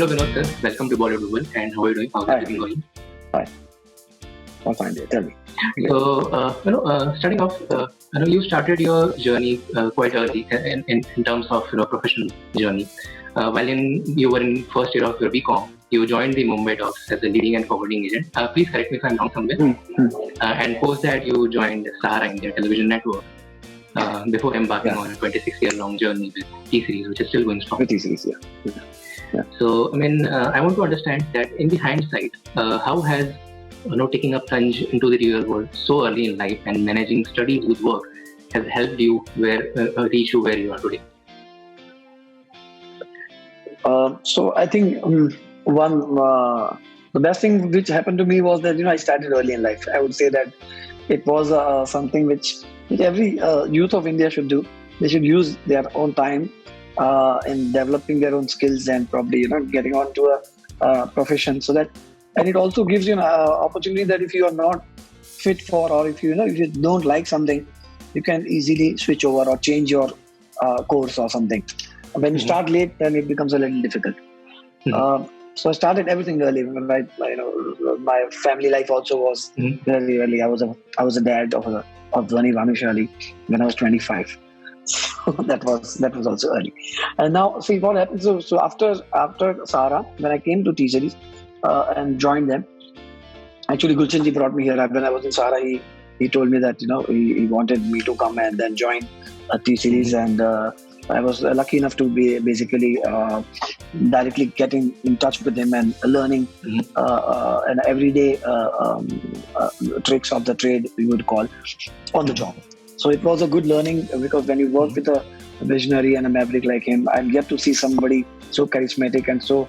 Hello Vinod sir, welcome to Bollywood Bubble and how are you doing? How's Hi, everything going? hi. I'm fine. There. Tell me. Yeah. Starting off, you started your journey quite early in terms of professional journey. While you were in first year of your BCom, you joined the Mumbai Docs as a leading and forwarding agent. Please correct me if I'm wrong somewhere. Hmm. Hmm. And post that you joined Sahara India Television Network before embarking Yeah. on a 26-year-long journey with TSeries, which is still going strong. With TSeries, yeah. Yeah. Yeah. So, I want to understand that in the hindsight, how has taking a plunge into the real world so early in life and managing studies with work has helped you reach you where you are today? So I think the best thing which happened to me was that I started early in life. I would say that it was something which every youth of India should do. They should use their own time in developing their own skills and probably getting onto a profession. So that, and it also gives you an opportunity that if you are not fit for, or if you don't like something, you can easily switch over or change your course or something. When you start late, then it becomes a little difficult. So I started everything early. My my family life also was very early. I was a dad of Dhvani Bhanushali when I was 25. So that was also early. And now see what happens. So after Sahara, when I came to TSeries and joined them, actually Gulshanji brought me here. When I was in Sahara, he told me that he wanted me to come and then join TSeries, and I was lucky enough to be basically directly getting in touch with him and learning an everyday tricks of the trade, we would call, on the job. So it was a good learning, because when you work with a visionary and a maverick like him, I get to see somebody so charismatic and so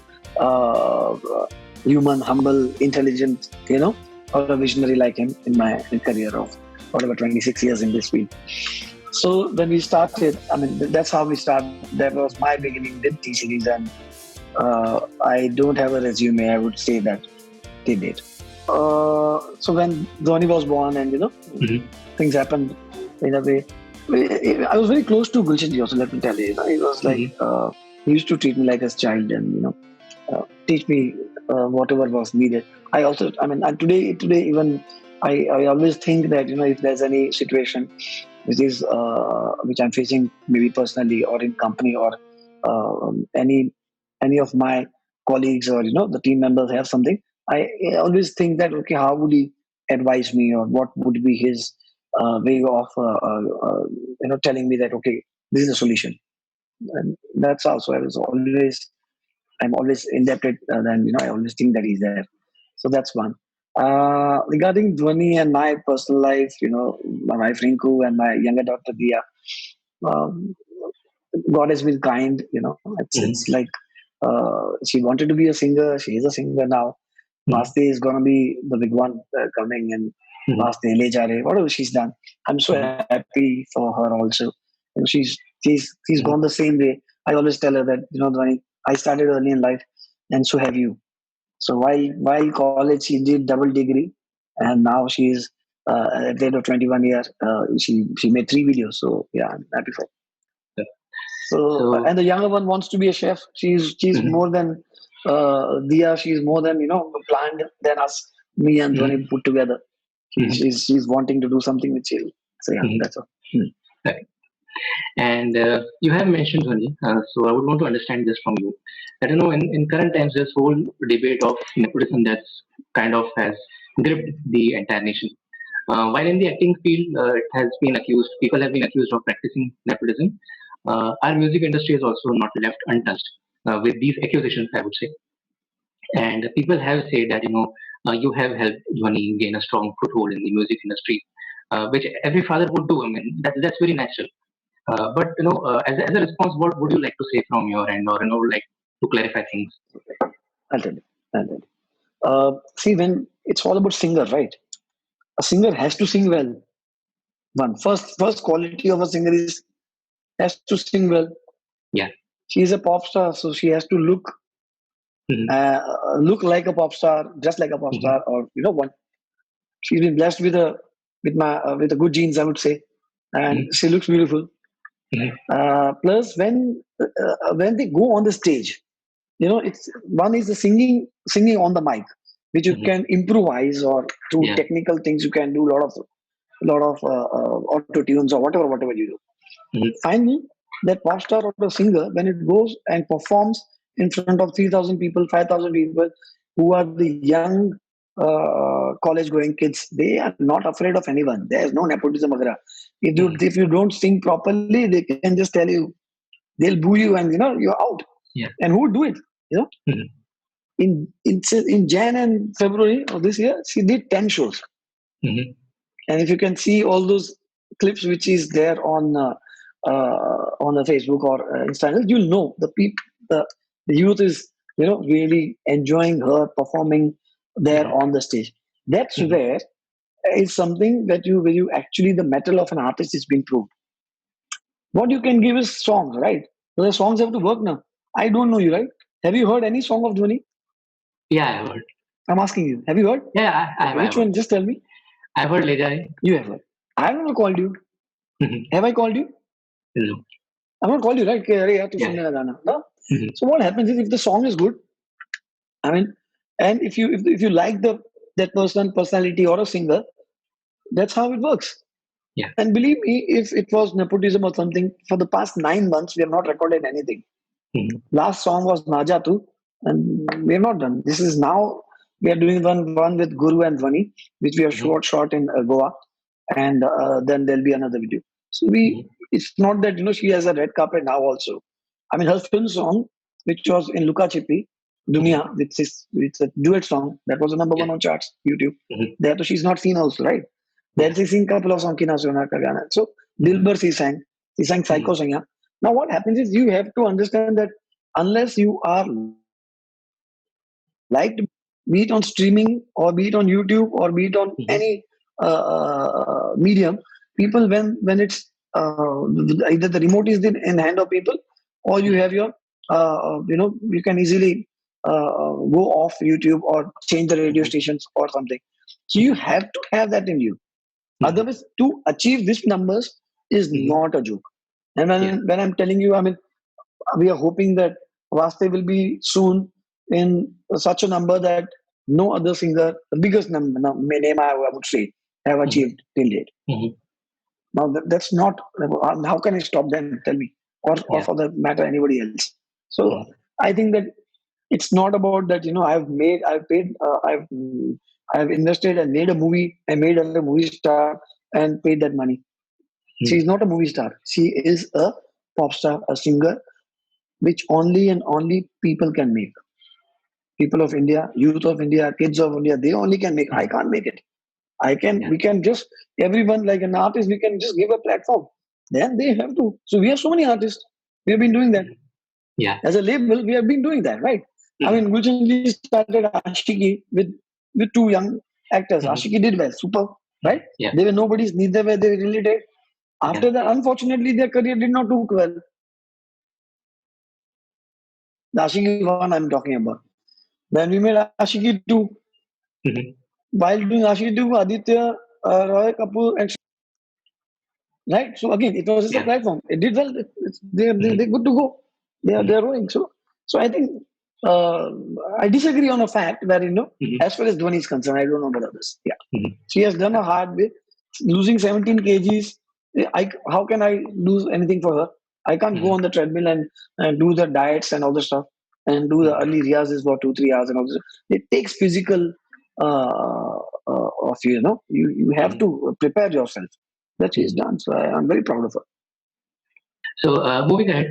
human, humble, intelligent, or a visionary like him in my career of whatever 26 years in this field. So when we started, that's how we started. That was my beginning with TSeries, and I don't have a resume, I would say that they did. So when Dhvani was born, and things happened in a way. I was very close to Gulshanji also, let me tell you. It was like he used to treat me like a child, and teach me whatever was needed. I also, and today even I always think that if there's any situation which I'm facing, maybe personally or in company, or any of my colleagues or the team members have something, I always think that, okay, how would he advise me, or what would be his way of telling me that, okay, this is a solution. And that's also I'm always indebted, and I always think that he's there. So that's one. Regarding Dhvani and my personal life, my wife Rinku and my younger daughter Dia, um, God has been kind. It's like she wanted to be a singer. She is a singer now. Vaste is gonna be the big one coming, and Vaste Le Ja Re, whatever she's done. I'm so happy for her also. She's gone the same way. I always tell her that Dhvani, I started early in life, and so have you. So while college, she did double degree, and now she's at the end of 21 years. She made 3 videos. So yeah, I'm happy for her. Yeah. So and the younger one wants to be a chef. She's more than Dia. She's more than planned than us. Me and Dhvani put together. She's wanting to do something with you. So yeah, that's all. Right. And you have mentioned Dhoni, so I would want to understand this from you. That in current times, this whole debate of nepotism that's kind of has gripped the entire nation. While in the acting field, people have been accused of practicing nepotism. Our music industry is also not left untouched with these accusations, I would say. And people have said that you have helped Dhoni gain a strong foothold in the music industry, which every father would do. That's very natural. As a response, what would you like to say from your end, or like to clarify things? I'll tell you. I'll tell you. See, when it's all about singer, right? A singer has to sing well. First quality of a singer is has to sing well. Yeah. She is a pop star, so she has to look like a pop star, just like a pop star, or what. She's been blessed with a good genes, I would say, and she looks beautiful. Plus, when they go on the stage, it's one is the singing on the mic, which you Mhm. can improvise, or through Yeah. technical things you can do a lot of auto tunes or whatever you do. Mhm. Finally, that pop star or the singer, when it goes and performs in front of 3,000 people, 5,000 people, who are the young college going kids, they are not afraid of anyone. There's no nepotism. Vagara. Mhm. If you don't sing properly, they can just tell you, they'll boo you, and you're out. Yeah. And who would do it? You know, Mhm. in Jan and February of this year, she did 10 shows. Mhm. And if you can see all those clips which is there on the Facebook or Instagram, you'll know the, the youth is really enjoying her performing there Mhm. on the stage. That's Mhm. where is something that you where you actually the metal of an artist is being proved. What you can give is songs, right? So the songs have to work now. I don't know you, right? Have you heard any song of Dhvani? Yeah, I heard. I'm asking you. Have you heard? Yeah, Okay, I've which heard. one? Just tell me. I've heard Le Jaye. You have heard. I have not called you. Mhm. Have I called you? No. I'm not called you, right? कि अरे यार तू Yeah. सुनने का गाना. No. Mhm. So what happens is if the song is good, I mean, and if you like the that personality or a singer, that's how it works. Yeah. And believe me, if it was nepotism or something, for the past 9 months we have not recorded anything. Mhm. Last song was Najatu, and we have not done. This is now we are doing one with Guru and Dhvani, which we have Mhm. shot in Goa, and then there'll be another video. So Mhm. it's not that she has a red carpet now also. I mean, her film song, which was in Luka Chippy, Mhm. Dunia, it's a duet song that was a number Yeah. one on charts, YouTube. Mhm. There, so she's not seen also, right? There Yeah. she sing couple of songs Kina Sona Ka Gana. So Mhm. Dilbar she sang Psycho Mhm. Sanya. Now what happens is you have to understand that unless you are liked, be it on streaming or be it on YouTube or be it on any Mhm. medium, people when it's either the remote is in hand of people, or you Mhm. have your you can easily go off YouTube or change the radio Mhm. stations or something. So you Mhm. have to have that in you. Mhm. Otherwise, to achieve these numbers is Mhm. not a joke. And Yeah. when I'm telling you, I mean, we are hoping that Vaste will be soon in such a number that no other singer, the biggest name I would say, have Mhm. achieved till date. Mhm. Now that's not. How can I stop them? Tell me, or Yeah. for that matter, anybody else. So Mhm. I think that it's not about that. I've paid, I've invested and made a movie. I made her a movie star and paid that money. She is Mhm. not a movie star. She is a pop star, a singer, which only and only people can make. People of India, youth of India, kids of India, they only can make. I Mhm. can't make it. I can, Yeah. we can just, everyone like an artist, we can just give a platform. Then they have to. So we have so many artists. We have been doing that. Mhm. Yeah. As a label, we have been doing that, right? I Mhm. mean, Gulshan Ji started Ashiki with two young actors. Ashiki Mhm. did well, super, right? Mhm. Yeah. They were nobodies, neither were they related. Yeah. After that, unfortunately, their career did not do well. The Ashiki one I'm talking about. Then we made Ashiki 2. Mhm. While doing Ashiki 2, Aditya, Roy Kapoor, and right. So again, it was just a Yeah. platform. It did well. They're Mhm. good to go. They're Mhm. going. So I think uh, I disagree on a fact that Mhm. as far as Dhvani is concerned, I don't know about others. Yeah, Mhm. she has done a hard way, losing 17 kgs. How can I lose anything for her? I can't go Mhm. on the treadmill and do the diets and all the stuff and do the Mhm. early riyazes for 2 3 hours and all this. It takes physical of you. You have Mhm. to prepare yourself. That she's Mhm. done. So I'm very proud of her. So moving ahead,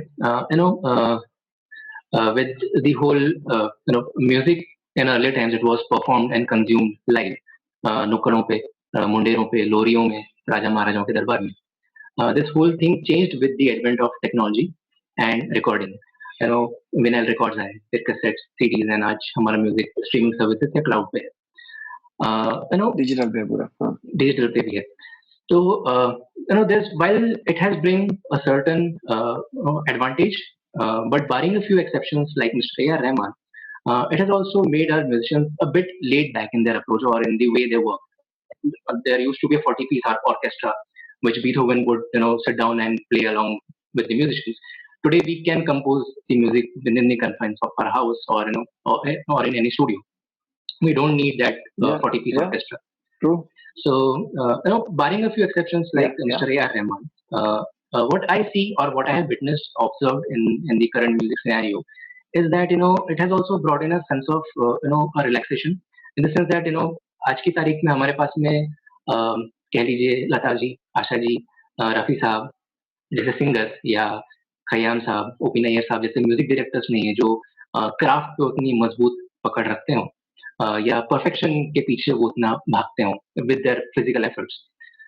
with the whole music in earlier times, it was performed and consumed live, नुक्कड़ों पे, मुंडेरों पे, लोरियों में, राजा महाराजाओं के दरबार में. This whole thing changed with the advent of technology and recording. Vinyl records आए, फिर cassettes, CDs, and आज हमारा म्यूजिक स्ट्रीमिंग सर्विसेज या क्लाउड पे है. Digital पे पूरा. हाँ. डिजिटल पे भी है. So, there's while it has bring a certain advantage, but barring a few exceptions like Mr. A.R. Rahman, it has also made our musicians a bit laid back in their approach or in the way they work. There used to be a 40-piece orchestra, which Beethoven would sit down and play along with the musicians. today we can compose the music within the confines of our house, or or in any studio. We don't need that Yeah, 40-piece yeah, orchestra. true. So, barring a few exceptions Yeah, like yeah. Mr. A.R. Rahman, what I see or what I have witnessed, observed in the current music scenario is that it has also brought in a sense of a relaxation, in the sense that आज की तारीख में हमारे पास में कह लीजिए लता जी, आशा जी, रफी साहब जैसे सिंगर्स, या खयाम साहब, ओपी नैयर साहब जैसे म्यूजिक डायरेक्टर्स नहीं है जो क्राफ्ट पे उतनी मजबूत पकड़ रखते हो, या परफेक्शन के पीछे वो उतना भागते हो with their physical efforts.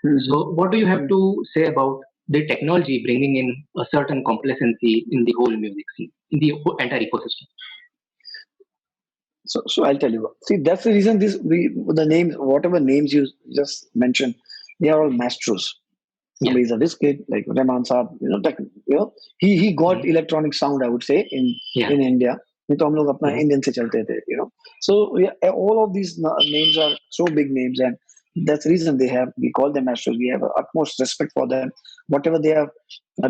Hmm. So, what do you have to say about the technology bringing in a certain complacency in the whole music scene, in the whole entire ecosystem? So I'll tell you. See, that's the reason the names, whatever names you just mentioned, they are all maestros. Yeah. Somebody's a whiz kid like Rahman Saab, he got Mhm. electronic sound, I would say, Yeah. in India. नहीं तो हम लोग अपना Mhm. Indian से चलते थे. So yeah, all of these names are so big names, and that's the reason we call them masters. We have utmost respect for them. Whatever they have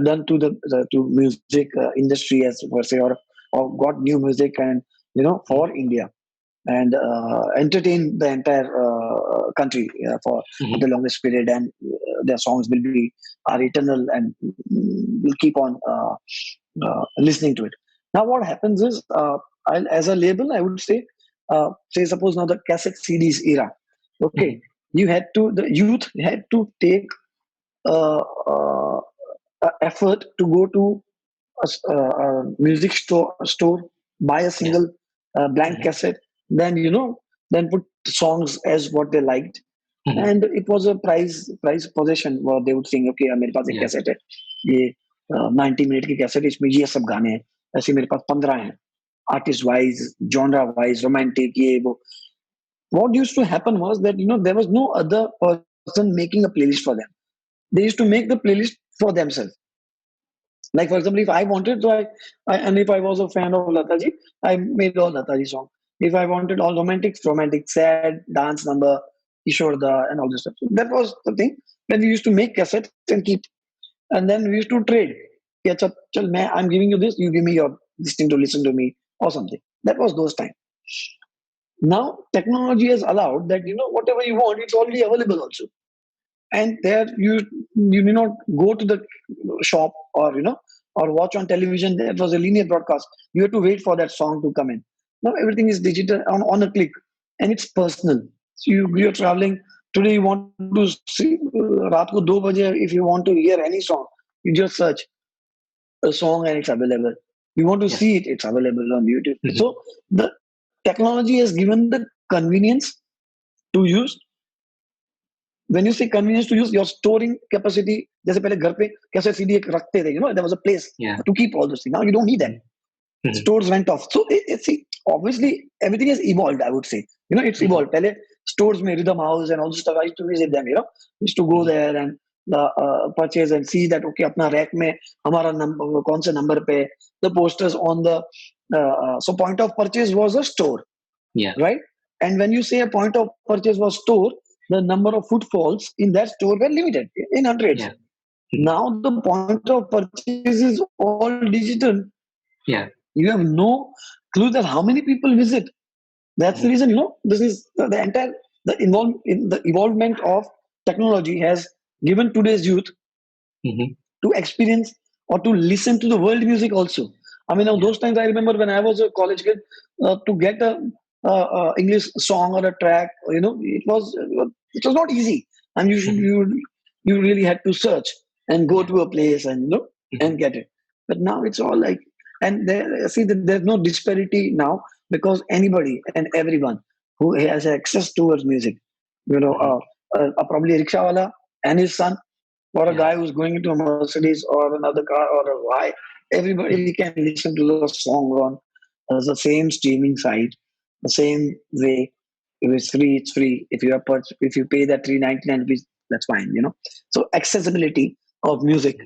done to to music industry as per se, or got new music, and for India, and entertain the entire country for the Mhm. longest period, and their songs will be are eternal, and we'll keep on listening to it. Now what happens is, as a label, I would say suppose now the cassette CDs era, okay, Mhm. the youth had to take uh, uh, effort to go to a music store, buy a Yeah. single blank Mhm. cassette, then then put songs as what they liked, Mhm. and it was a prize possession. Where they would think, okay, मेरे पास एक Yeah. Cassette है, ये 90 minute की cassette, इसमें ये सब गाने हैं, ऐसे मेरे पास 15 हैं, artist wise, genre wise, romantic, ये वो. What used to happen was that there was no other person making a playlist for them. They used to make the playlist for themselves. Like for example, if I wanted, and if I was a fan of Lata ji, I made all Lata ji song. If I wanted all romantic, sad, dance number, Ishwarda, and all this stuff. So that was the thing. Then we used to make cassettes and keep, and then we used to trade. Yeah, I'm giving you this, you give me your this thing to listen to me or something. That was those times. Now technology has allowed that whatever you want, it's already available also, and there you may not go to the shop, or watch on television. There was a linear broadcast, you have to wait for that song to come in. Now everything is digital, on a click, and it's personal. So you're traveling today, you want to see रात को 2 बजे, if you want to hear any song, you just search a song and it's available. You want to Yeah. see it, it's available on YouTube. Mhm. So the technology has given the convenience to use. When you say convenience to use, your storing capacity, जैसे पहले घर पे कैसे CD एक रखते थे, there was a place Yeah. to keep all those things. Now you don't need that. Mhm. Mhm. Stores went off. So see, obviously everything has evolved, I would say. It's Mhm. evolved. पहले stores में Rhythm House and all this stuff, I used to visit them. Used to go Mhm. there and purchase and see that, okay, अपना rack में हमारा number कौन से number पे, the posters on the so point of purchase was a store, Yeah. right? And when you say a point of purchase was store, the number of footfalls in that store were limited in hundreds. Yeah. Mhm. Now the point of purchase is all digital. Yeah. You have no clue that how many people visit. That's the Mhm. reason, this is the entire the evolvement of technology has given today's youth Mhm. to experience or to listen to the world music also. I mean, now Yeah. those times I remember when I was a college kid, to get a English song or a track, it was not easy, and Mhm. you really had to search and go Yeah. to a place and Mhm. and get it. But now it's all like, and see that there's no disparity now, because anybody and everyone who has access towards music, Mhm. probably a rickshawala and his son, or a Yeah. guy who's going into a Mercedes or another car or a Y, everybody Mhm. can listen to the song on the same streaming site, the same way. If it's free, it's free. If you pay that 399 rupees, that's fine. So accessibility of music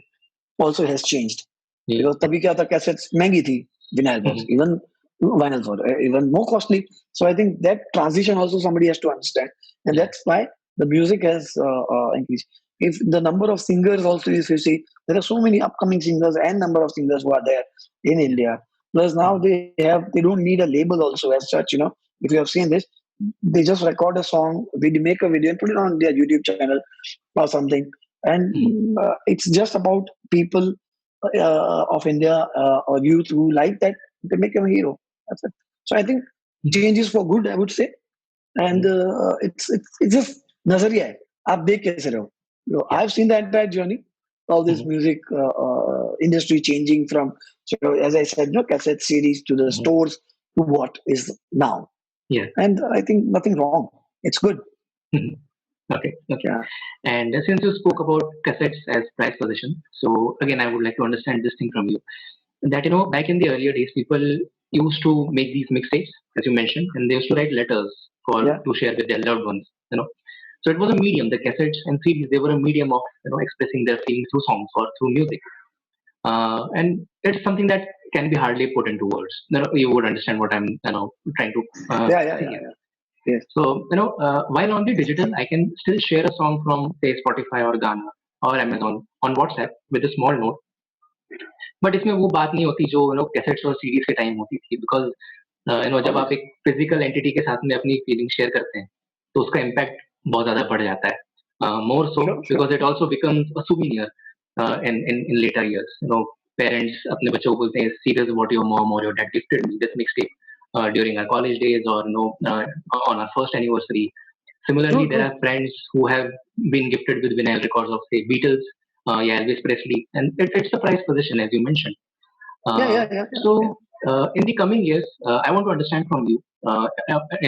also has changed, Yeah. because तभी क्या था, cassettes महंगी थी, vinyl was Mhm. even vinyls were even more costly. So I think that transition also somebody has to understand, and Yeah. that's why the music has increased. if the number of singers also, if you see, there are so many upcoming singers and number of singers who are there in yeah, India. Plus now they don't need a label also as such. If you have seen this, they just record a song, we make a video and put it on their YouTube channel or something, and mhm, it's just about people of India or youth who like that. They make him a hero. That's it. So I think mhm, change is for good, I would say, and mhm, it's just nazariya hai. आप देख कैसे रहो? yeah, I've seen the entire journey of this mhm, music industry changing from, so as I said, cassette series to the mhm, stores to what is now, yeah. and I think nothing wrong. It's good. Mhm. Okay, okay. Yeah, And since you spoke about cassettes as price position, so again, I would like to understand this thing from you. That back in the earlier days, people used to make these mixtapes, as you mentioned, and they used to write letters for yeah, to share with their loved ones. So it was a medium. The cassettes and CDs, they were a medium of expressing their feelings through songs or through music. And it's something that can be hardly put into words. You would understand what I'm trying to yeah, yeah, say yeah, here. yeah. Yes. So while on the digital, I can still share a song from say Spotify or Ghana or Amazon on WhatsApp with a small note. But इसमें वो बात नहीं होती जो cassettes और CDs के time होती थी बिकॉज जब आप Obviously. एक फिजिकल एंटिटी के साथ में अपनी फीलिंग शेयर करते हैं तो उसका इम्पैक्ट बहुत ज्यादा बढ़ जाता है more so Sure, sure. Because it also becomes a souvenir in later years parents अपने बच्चों को बोलते हैं सीरियस व्हाट योर मॉम और your dad gifted me this mixtape during our college days or on our first anniversary. Similarly, True, there true. are friends who have been gifted with vinyl records of say Beatles, yeah, Elvis Presley, and it's a prized possession as you mentioned. Yeah, Uh, yeah, yeah, yeah, yeah. so, in the coming years, I want to understand from you,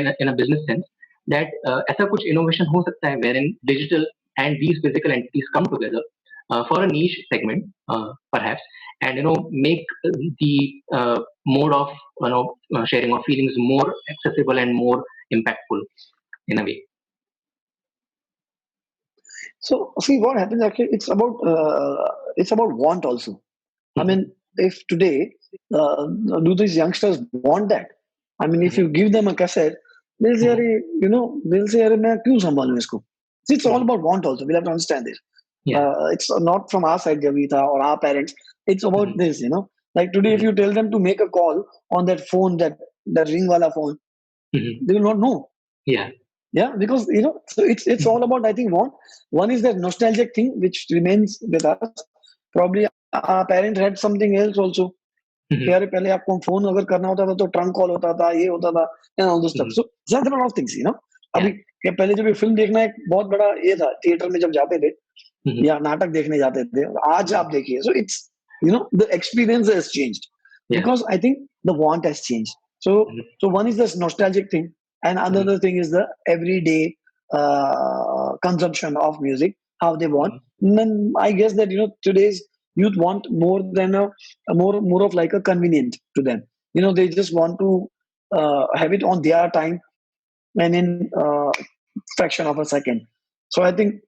in a business sense, that ऐसा कुछ innovation हो सकता है wherein digital and these physical entities come together for a niche segment, perhaps, and make the mode of sharing of feelings more accessible and more impactful in a way. So see what happens actually. It's about want also. I Mhm, mean, if today do these youngsters want that? I mean, if mhm, you give them a cassette, they'll say, mhm, "अरे, they'll say, "अरे, मैं क्यों संभालूं इसको?" See, it's all mhm. about want also. We'll have to understand this. Yeah. It's not from our side, Javita, or our parents. It's about Mhm, this. Like today, if mhm, you tell them to make a call on that phone, that ring wala phone, mhm. they will not know. Yeah. Yeah, because so it's all Mhm, about, I think, one is that nostalgic thing which remains with us. Probably our parents had something else also. कि mhm, यार पहले आपको phone अगर करना होता था तो trunk call होता था, ये होता था, and all this stuff. mhm. So there are lot of things. अभी Yeah. पहले जब ये फिल्म देखना एक बहुत बड़ा ये था, थिएटर में जब जाते थे Mhm, या नाटक देखने जाते थे, आज mhm. आप देखिए, so it's the experience has changed Yeah. because I think the want has changed. So Mhm, so one is this nostalgic thing, and mhm, another thing is the everyday consumption of music, how they want. mhm, And then I guess that today's youth want more than a more of like a convenient to them. They just want to have it on their time and in fraction of a second. So I think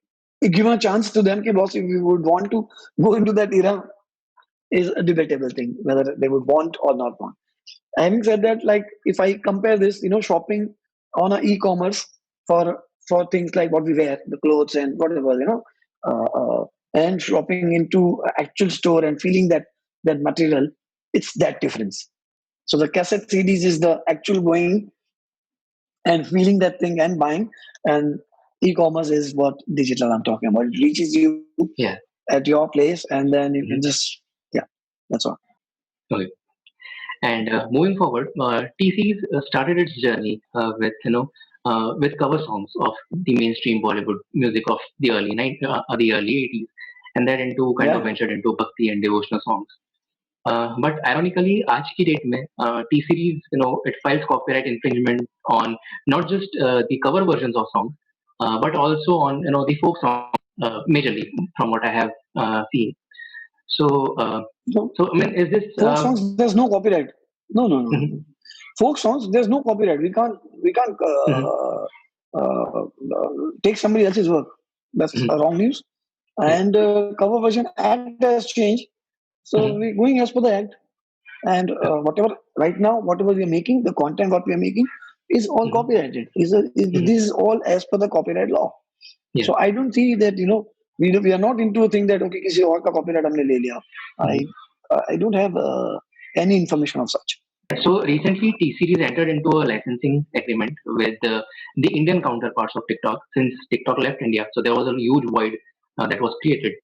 given a chance to them, कि boss, if you would want to go into that era, is a debatable thing whether they would want or not want. Having said that, like if I compare this, shopping on a e-commerce for things like what we wear, the clothes and whatever, and shopping into actual store and feeling that material, it's that difference. So the cassette CDs is the actual going and feeling that thing and buying, and e-commerce is what digital I'm talking about. It reaches you yeah. at your place, and then you can Mhm. just, yeah, that's all. Okay. And moving forward, T-Series started its journey with cover songs of the mainstream Bollywood music of the early 80s, and then into kind of Yeah. ventured into bhakti and devotional songs. But ironically, आज की date में T-Series it files copyright infringement on not just the cover versions of songs, but also on the folk songs majorly from what I have seen. So, So so I mean, is this? folk songs, there's no copyright. No, no, no, no. Mhm, No. Folk songs, there's no copyright. We can't mhm, take somebody else's work. That's mhm, wrong news. yeah, And cover version act has changed. So we're mhm, going as per the act. And yeah, whatever right now, whatever we are making, the content what we are making is all mhm, copyrighted. mhm, This is all as per the copyright law. yeah, So I don't see that we are not into a thing that okay किसी और का copyright हमने ले लिया. I don't have any information of such. So recently, T-Series entered into a licensing agreement with the Indian counterparts of TikTok since TikTok left India. So there was a huge void that was created.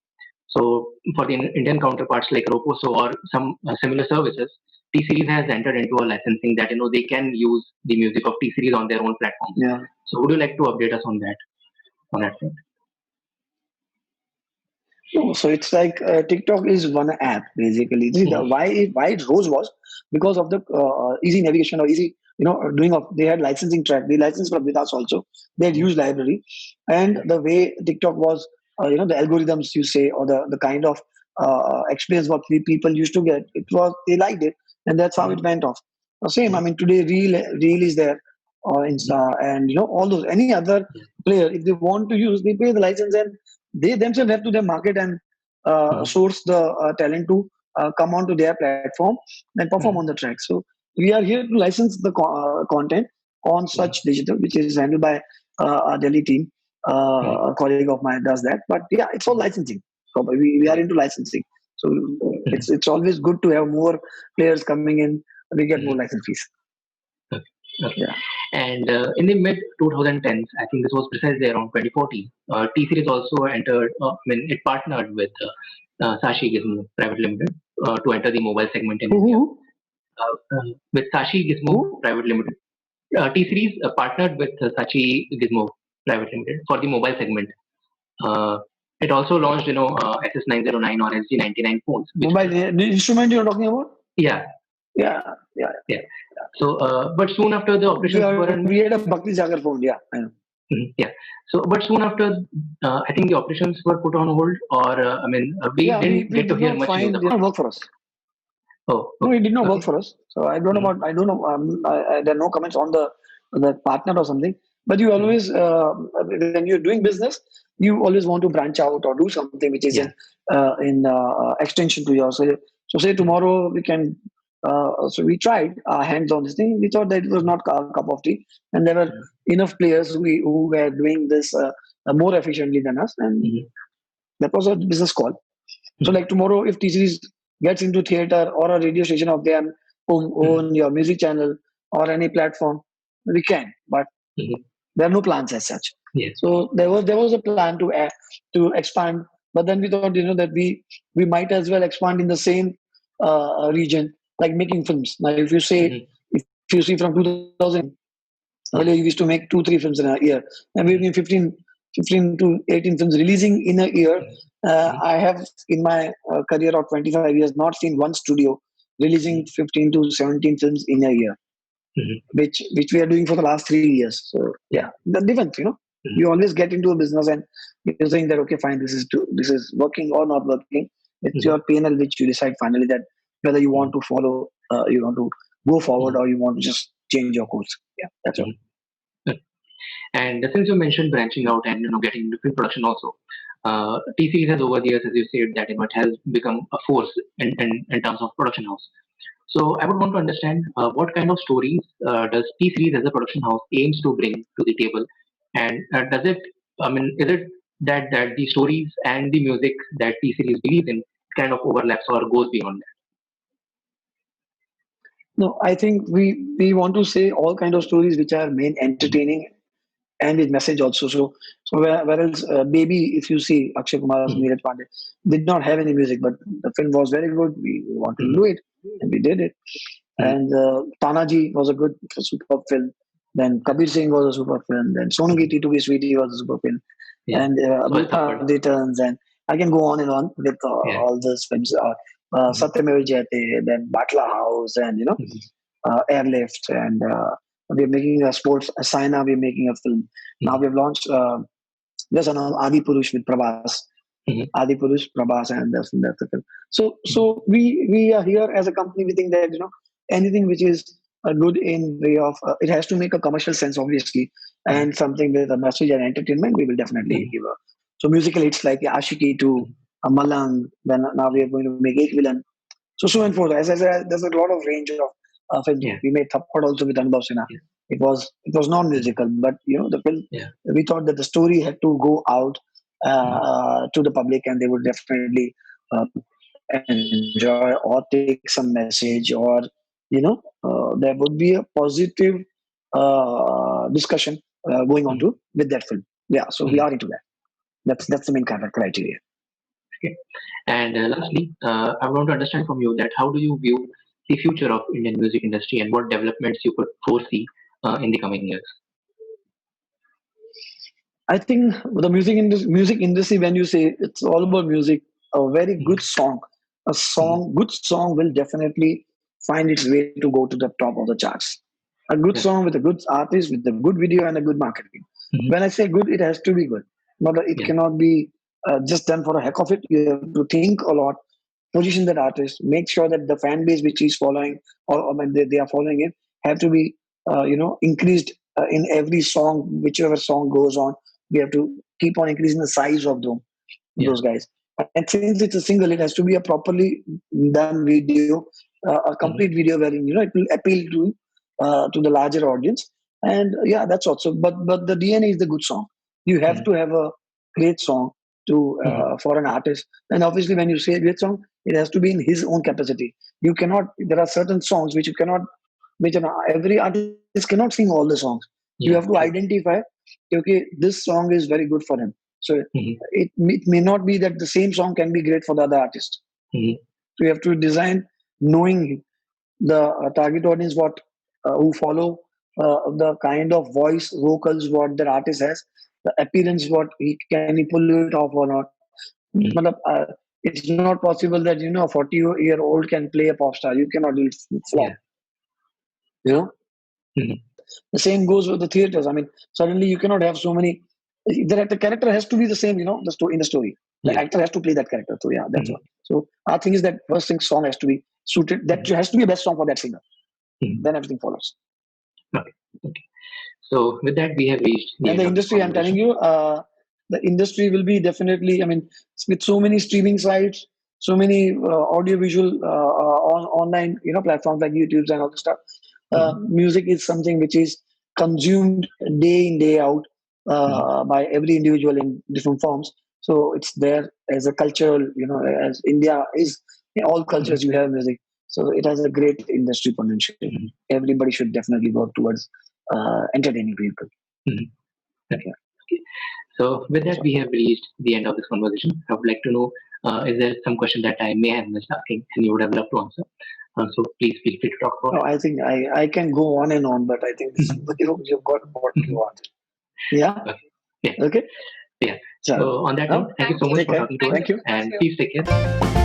So for the Indian counterparts like Roposo or some similar services, T-Series has entered into a licensing that they can use the music of T-Series on their own platforms. Yeah. So would you like to update us on that? On that front? No, so it's like TikTok is one app basically. See, why it rose was because of the easy navigation or easy doing of they had licensing track. They licensed from with us also. They had used library, and the way TikTok was, the algorithms you say or the kind of experience what people used to get. It was they liked it, and that's how it went off. Same. I mean, today Reel is there, or Insta, and all those any other player if they want to use, they pay the license and they themselves have to their market and source the talent to come onto their platform and perform on the track. So we are here to license the content on such digital, which is handled by a Delhi team. A colleague of mine does that. But yeah, it's all licensing. So we are into licensing. So it's always good to have more players coming in. We get more license fees. Okay. Yeah. And in the mid 2010s, I think this was precisely around 2014, T-Series also entered, it partnered with Sashi Gizmo Private Limited to enter the mobile segment in India. With Sashi Gizmo Private Limited. T-Series partnered with Sashi Gizmo Private Limited for the mobile segment. It also launched, SS909 or SG99 phones. Mobile, the instrument you're talking about? Yeah. Yeah. So, but soon after the operations we had a Bhakti Jagar phone. Yeah, I know. Yeah. So, but soon after, I think the operations were put on hold, or we didn't get to hear much news about it. It did not work for us. Oh, no, it did not work for us. So I don't know about. I don't know. There are no comments on the partner or something. But you always, when you're doing business, you always want to branch out or do something which is in extension to yours. So say tomorrow we can. So we tried our hands on this thing. We thought that it was not a cup of tea, and there were enough players who were doing this more efficiently than us, and that was a business call. So like tomorrow, if T-Series gets into theater or a radio station of their own your music channel or any platform, we can. But there are no plans as such. So there was a plan to expand, but then we thought that we might as well expand in the same region, like making films. Now, if you see from 2000, earlier you used to make 2-3 films in a year, and we've been 15 to 18 films releasing in a year. I have in my career of 25 years not seen one studio releasing 15 to 17 films in a year, which we are doing for the last 3 years. So yeah, the difference, you always get into a business and you're saying that okay, fine, this is working or not working. It's your P&L which you decide finally that whether you want to follow, you want to go forward, or you want to just change your course. Yeah, that's all. And since you mentioned branching out and getting into film production also, T-Series has over the years, as you said, that it has become a force in terms of production house. So I would want to understand what kind of stories does T-Series as a production house aims to bring to the table, and does it? Is it that the stories and the music that T-Series believes in kind of overlaps or goes beyond that? No, I think we want to say all kind of stories which are main entertaining and with message also. So whereas Baby, if you see Akshay Kumar's Neeraj Pandey, did not have any music, but the film was very good. We wanted to do it, and we did it. And Tanaji was a good superb film. Then Kabir Singh was a super film. Then Sonu Ki To Be Sweetie was a super film. And Bhuta Returns, and I can go on and on with all those films. Satyameva Jayate, then Batla House, and Airlift, and we're making a sports. Saina, we're making a film. Now we've launched. There's an Adi Purush with Prabhas. Adi Purush, Prabhas, and that's the film. So we are here as a company. We think that anything which is good in way of it has to make a commercial sense, obviously, and something with a message and entertainment. We will definitely give a. So musical hits like Ashiki to Malang. Then now we are going to make Ek Villain. So and forth. As I said, there's a lot of range of films. We made Thappad also with Anubhav Sinha. It was non-musical, but the film. We thought that the story had to go out to the public, and they would definitely enjoy or take some message, or there would be a positive discussion going on Mhm. to with that film. Yeah, so we Mhm. are into that. That's the main kind of criteria. Okay. And lastly, I want to understand from you that how do you view the future of Indian music industry and what developments you could foresee in the coming years? I think the music industry, when you say it's all about music, a very good Mhm. song, Mhm. good song will definitely find its way to go to the top of the charts. A good Yeah. song with a good artist, with a good video and a good marketing. Mhm. When I say good, it has to be good. Not it Yeah. cannot be just done for a heck of it. You have to think a lot, position that artist, make sure that the fan base which he's following, or when they are following it, have to be increased in every song, whichever song goes on. We have to keep on increasing the size of Yeah. those guys. And since it's a single, it has to be a properly done video, a complete Mhm. video wherein it will appeal to the larger audience. And yeah, that's also. But the DNA is the good song. You have Mhm. to have a great song to Mhm. for an artist. And obviously, when you say a great song, it has to be in his own capacity. You cannot. There are certain songs which you cannot, which every artist cannot sing all the songs. You have to Yeah. True. identify, okay, this song is very good for him. So Mhm. it may not be that the same song can be great for the other artist. Mhm. So you have to design knowing the target audience, what who follow the kind of voice, vocals, what the artist has, the appearance, what he can he pull it off or not. Matlab, Mhm. it's not possible that a 40-year-old can play a pop star. You cannot do it flop. Yeah. You know. Mhm. The same goes with the theaters. I mean, suddenly you cannot have so many. The character has to be the same, the story in the story. The Yeah. actor has to play that character. So yeah, that's Mhm. what. So our thing is that first thing, song has to be suited. That Mhm. has to be a best song for that singer. Mhm. Then everything follows. Okay. Okay. So with that, we have reached the And end the of this industry, I'm telling conversation. you, the industry will be definitely. I mean, with so many streaming sites, so many audiovisual online, platforms like YouTube's and all the stuff. Mhm. Music is something which is consumed day in day out Mhm. by every individual in different forms. So it's there as a cultural, as India is in all Mhm. cultures you have music. So it has a great industry potential. Mhm. Everybody should definitely work towards entertaining people. Mhm. Okay. Yeah, Okay. So with that's that, what. we have reached the end of this conversation. I would like to know, is there some question that I may have missed asking and you would have loved to answer? So please feel free to talk about No, it. I think I can go on and on, but I think this Mhm. you've got what you Mhm. want. Yeah. Okay. Yeah. Okay. Yeah. Chalo. So on that Huh? note, thank you so much Take for care. talking to us Thank you. and please take care.